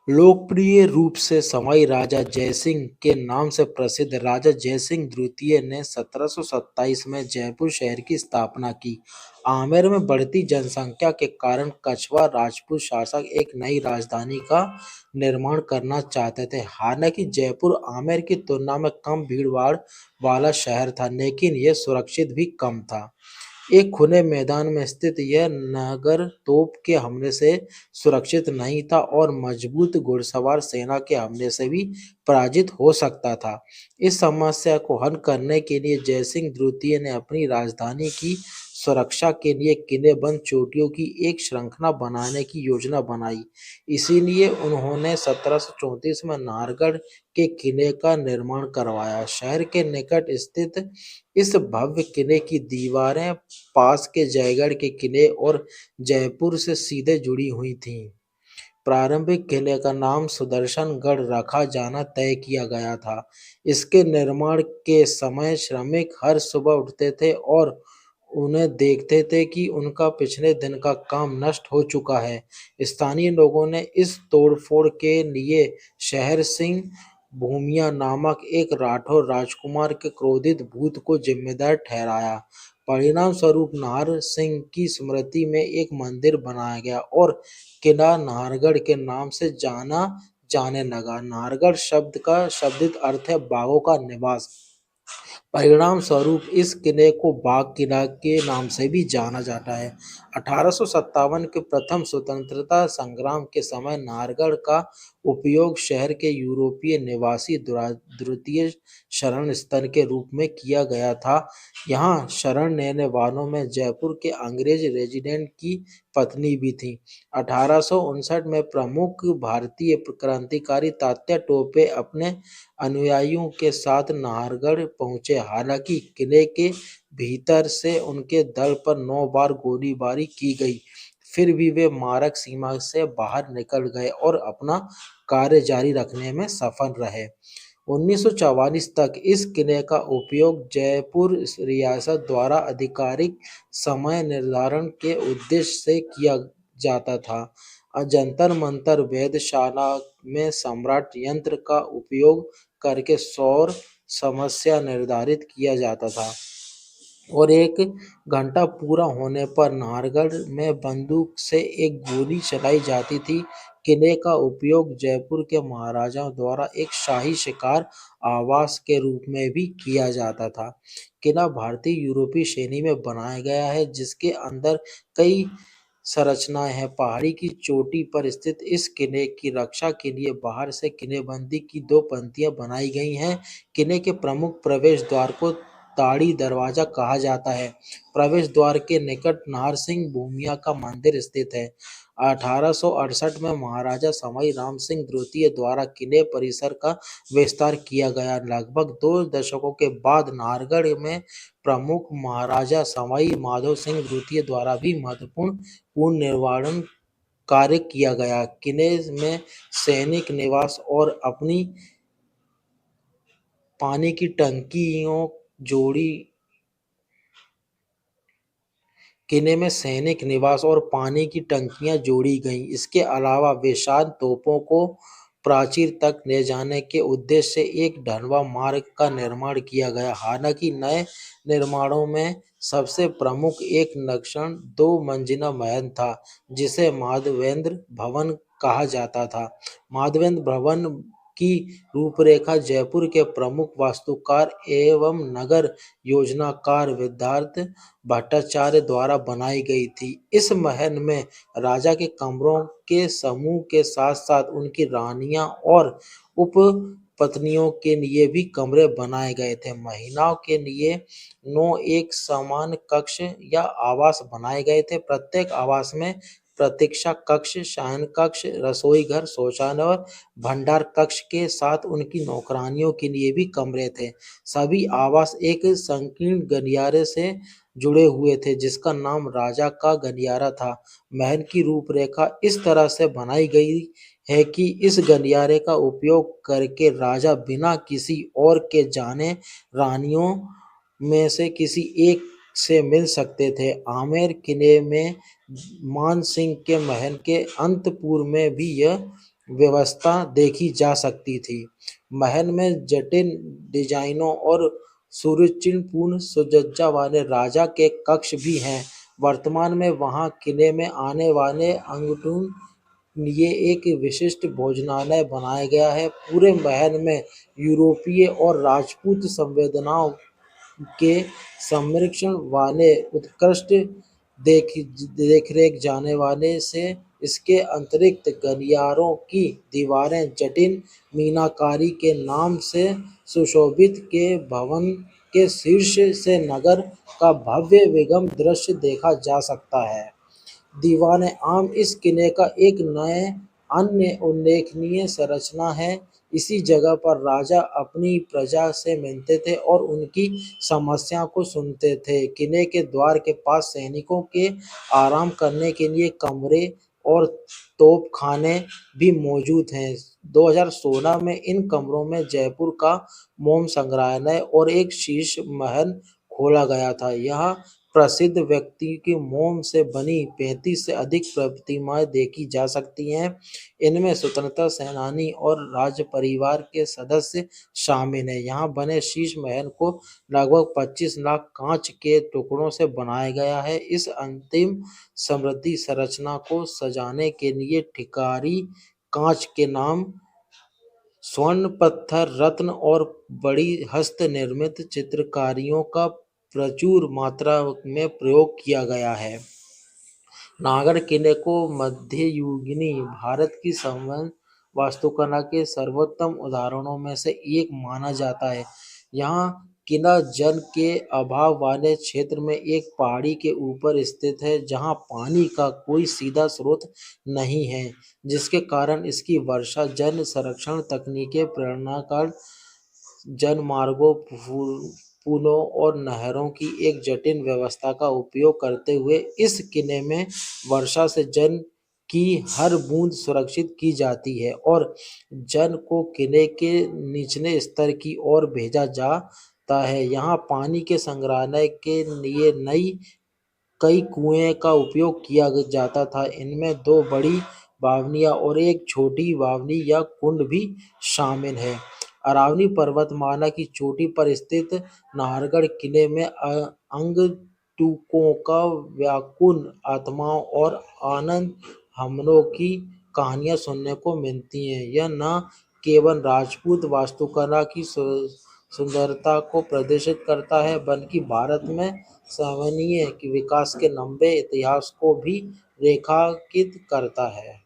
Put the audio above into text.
लोकप्रिय रूप से सवाई राजा जयसिंह के नाम से प्रसिद्ध राजा जयसिंह द्वितीय ने 1727 में जयपुर शहर की स्थापना की। आमेर में बढ़ती जनसंख्या के कारण कछवार राजपूत शासक एक नई राजधानी का निर्माण करना चाहते थे। हालांकि जयपुर आमेर की तुलना में कम भीड़-भाड़ वाला शहर था, लेकिन यह सुरक्षित भी कम था। एक खुले मैदान में स्थित यह नगर तोप के हमले से सुरक्षित नहीं था और मजबूत घुड़सवार सेना के हमले से भी पराजित हो सकता था। इस समस्या को हल करने के लिए जयसिंह द्वितीय ने अपनी राजधानी की सुरक्षा के लिए किलेबंद चोटियों की एक श्रृंखला बनाने की योजना बनाई। इसीलिए उन्होंने 1734 में नाहरगढ़ के किले का निर्माण करवाया। शहर के निकट स्थित इस भव्य किले की दीवारें पास के जयगढ़ के किले और जयपुर से सीधे जुड़ी हुई थीं। प्रारंभिक किले का नाम सुदर्शनगढ़ रखा जाना तय किया गया था। इसके निर्माण के समय श्रमिक हर सुबह उठते थे और उन्हें देखते थे कि उनका पिछले दिन का काम नष्ट हो चुका है। स्थानीय लोगों ने इस तोड़फोड़ के लिए शहर सिंह भूमिया नामक एक राठौर राजकुमार के क्रोधित भूत को जिम्मेदार ठहराया। परिणाम स्वरूप नाहर सिंह की स्मृति में एक मंदिर बनाया गया और किला नाहरगढ़ के नाम से जाना जाने लगा। नाहरगढ़ शब्द का शाब्दिक अर्थ है बाघों का निवास। परिणाम स्वरूप इस किले को बाघ किला के नाम से भी जाना जाता है। 1857 के प्रथम स्वतंत्रता संग्राम के समय नाहरगढ़ का उपयोग शहर के यूरोपीय निवासी द्वितीय शरण स्थल के रूप में किया गया था। यहाँ शरण लेने वालों में जयपुर के अंग्रेज रेजिडेंट की पत्नी भी थी। 1859 में प्रमुख भारतीय क्रांतिकारी तात्या टोपे अपने अनुयायियों के साथ नाहरगढ़ पहुंचे। हालांकि किले के भीतर से उनके दल पर 9 बार गोलीबारी की गई, फिर भी वे मारक सीमा से बाहर निकल गए और अपना कार्य जारी रखने में सफल रहे। 1944 तक इस किले का उपयोग जयपुर रियासत द्वारा आधिकारिक समय निर्धारण के उद्देश्य से किया जाता था। जंतर मंतर वेधशाला में सम्राट यंत्र का उपयोग करके सौर समस्या निर्धारित किया जाता था और 1 घंटा पूरा होने पर नाहरगढ़ में बंदूक से एक गोली चलाई जाती थी। किले का उपयोग जयपुर के महाराजाओं द्वारा एक शाही शिकार आवास के रूप में भी किया जाता था। किला भारतीय यूरोपीय शैली में बनाया गया है, जिसके अंदर कई संरचनाएं हैं। पहाड़ी की चोटी पर स्थित इस किले की रक्षा के लिए बाहर से किलेबंदी की 2 पंक्तियां बनाई गई हैं। किले के प्रमुख प्रवेश द्वार को ताड़ी दरवाजा कहा जाता है। प्रवेश द्वार के निकट नाहर सिंह भूमिया का मंदिर स्थित है। 1868 में महाराजा सवाई राम सिंह द्वितीय द्वारा किले परिसर का विस्तार किया गया। लगभग 2 दशकों के बाद नाहरगढ़ में प्रमुख महाराजा सवाई माधो सिंह द्वितीय द्वारा भी महत्वपूर्ण पुनर्निर्माण कार्य किया गया। किले में सैनिक निवास और अपनी पानी की टंकियों जोड़ी किले में सैनिक निवास और पानी की टंकियां जोड़ी गईं। इसके अलावा विशाल तोपों को प्राचीर तक ले जाने के उद्देश्य से एक ढलवां मार्ग का निर्माण किया गया। हालांकि नए निर्माणों में सबसे प्रमुख एक नक्शण 2 मंजिला महल था, जिसे माधवेंद्र भवन कहा जाता था। माधवेंद्र भवन की रूपरेखा जयपुर के प्रमुख वास्तुकार एवं नगर योजनाकार सिद्धार्थ भट्टाचार्य द्वारा बनाई गई थी। इस महल में राजा के कमरों के समूह के साथ-साथ उनकी रानियां और उपपत्नियों के लिए भी कमरे बनाए गए थे। महिलाओं के लिए 9 एक समान कक्ष या आवास बनाए गए थे। प्रत्येक आवास में प्रतीक्षा कक्ष, शयन कक्ष, रसोई घर, शौचालय और भंडार कक्ष के साथ उनकी नौकरानियों के लिए भी कमरे थे। सभी आवास एक संकीर्ण गलियारे से जुड़े हुए थे, जिसका नाम राजा का गलियारा था। महल की रूपरेखा इस तरह से बनाई गई है कि इस गलियारे का उपयोग करके राजा बिना किसी और के जाने रानियों में से किसी एक से मिल सकते थे। आमेर किले में मान सिंह के महल के अंतपुर में भी यह व्यवस्था देखी जा सकती थी। महल में जटिल डिजाइनों और सुरुचिपूर्ण सज्जा वाले राजा के कक्ष भी हैं। वर्तमान में वहाँ किले में आने वाले अंगतुन लिए एक विशिष्ट भोजनालय बनाया गया है। पूरे महल में यूरोपीय और राजपूत संवेदनाओं के संरक्षण वाले उत्कृष्ट देख देखरेख जाने वाले से इसके अतिरिक्त गलियारों की दीवारें जटिल मीनाकारी के नाम से सुशोभित के भवन के शीर्ष से नगर का भव्य विगम दृश्य देखा जा सकता है। दीवान आम इस किले का एक नए अन्य उल्लेखनीय संरचना है। इसी जगह पर राजा अपनी प्रजा से मिलते थे और उनकी समस्या को सुनते थे। किले के द्वार के पास सैनिकों के आराम करने के लिए कमरे और तोपखाने भी मौजूद हैं। 2016 में इन कमरों में जयपुर का मोम संग्रहालय और एक शीश महल खोला गया था। यह प्रसिद्ध व्यक्ति की मोम से बनी 35 से अधिक प्रतिमाएं देखी जा सकती हैं। इनमें स्वतंत्रता सेनानी और राजपरिवार के सदस्य शामिल हैं। यहाँ बने शीश महल को लगभग 25 लाख कांच के टुकड़ों से बनाया गया है। इस अंतिम समृद्धि संरचना को सजाने के लिए ठिकारी कांच के नाम स्वर्ण पत्थर रत्न और बड़ी हस्त निर्मित चित्रकारियों का प्रचुर मात्रा में प्रयोग किया गया है। नागढ़ किले को मध्ययुगीन भारत की संवहन वास्तुकला के सर्वोत्तम उदाहरणों में से एक माना जाता है। यहाँ किला जल के अभाव वाले क्षेत्र में एक पहाड़ी के ऊपर स्थित है, जहाँ पानी का कोई सीधा स्रोत नहीं है, जिसके कारण इसकी वर्षा जल संरक्षण तकनीकें प्रेरणाकार जलमार्गों, पुलों और नहरों की एक जटिल व्यवस्था का उपयोग करते हुए इस किले में वर्षा से जल की हर बूंद सुरक्षित की जाती है और जल को किले के निचले स्तर की ओर भेजा जाता है। यहाँ पानी के संग्रहण के लिए कई कुएं का उपयोग किया जाता था। इनमें 2 बड़ी बावड़ियां और एक छोटी बावड़ी या कुंड भी शामिल है। अरावली पर्वतमाला की चोटी पर स्थित नाहरगढ़ किले में अंगतुकों का व्याकुल आत्माओं और आनंद हमलों की कहानियां सुनने को मिलती हैं। यह न केवल राजपूत वास्तुकला की सुंदरता को प्रदर्शित करता है, बल्कि भारत में सराहनीय विकास के लंबे इतिहास को भी रेखांकित करता है।